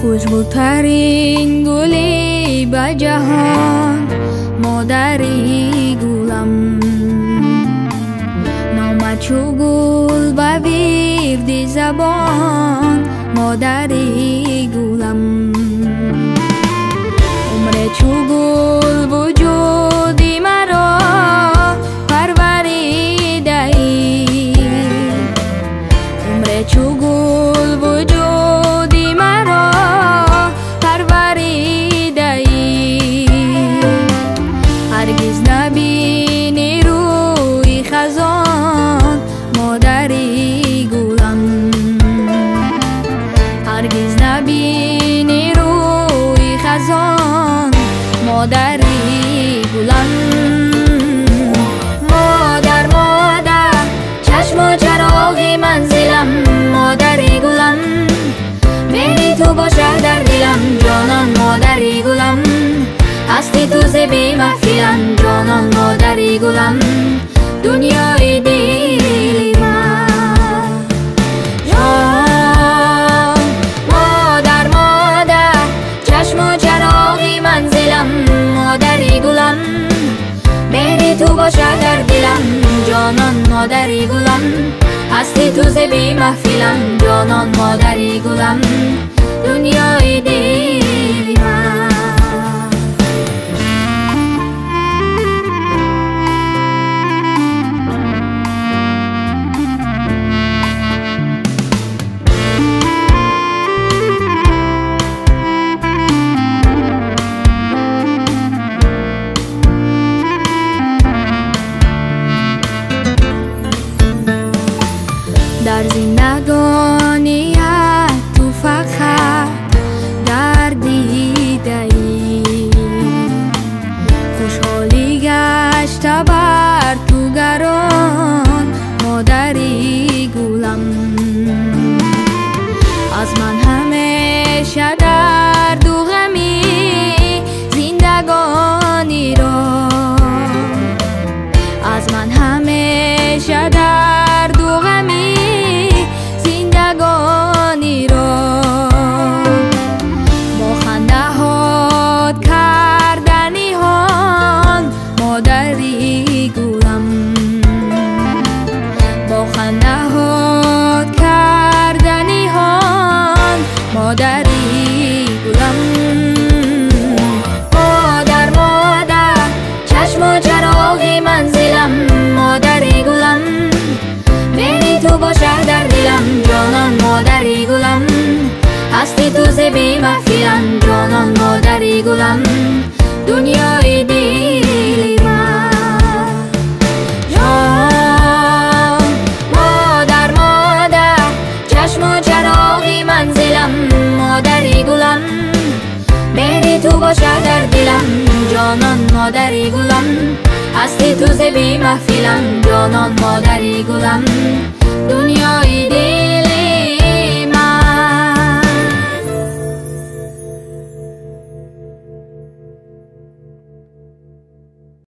خوشبوترین گلی به جهان مادری گلم، نامت چو گل به ورد زبان مادری گلم. عمر چو گل وجودی مرا پروریده ای، عمر چو گل وجودی مرا پروریده ای. هرگز نبینی روی خزان مادری گلم، هرگز نبینی روی خزان مادری گلم. مادر مادر چشم و چراغ منزلم مادری گلم، مهری تو باشه در دلم جانان مادری گلم، هستی تو زبی محفلم جانان مادری گلم، دنیای دل من جان. مادر مادر چشم و چراغ منزلم مادری گلم، مهری تو باشه در دلم جانان مادری گلم، هستی تو زبی محفلم جانان مادری گلم، دنیای دل من. در زندگانیت تو فقط گردیده ای، خوشحالی گشته بر تو گران مادری گلم. از من همیشه درد و غمی زندگانی را، از من همیشه درد و غمی زندگانی را، با خنده هات کردنی هان مادری گلم، با خنده هات کردنی هان مادری گلم. مادر مادر چشم و چراغ منزلم مادری گلم، مهری تو باشه در دلم جانان مادری گلم، هستی تو زبی محفلم جانان مادری گلم، دنیای دل من جان. مادر مادر چشم و چراغ منزلم مادری گلم، مهری تو باشه در دلم جانان مادری گلم، هستی تو زبی محفلم جانان مادری گلم، دنیای دل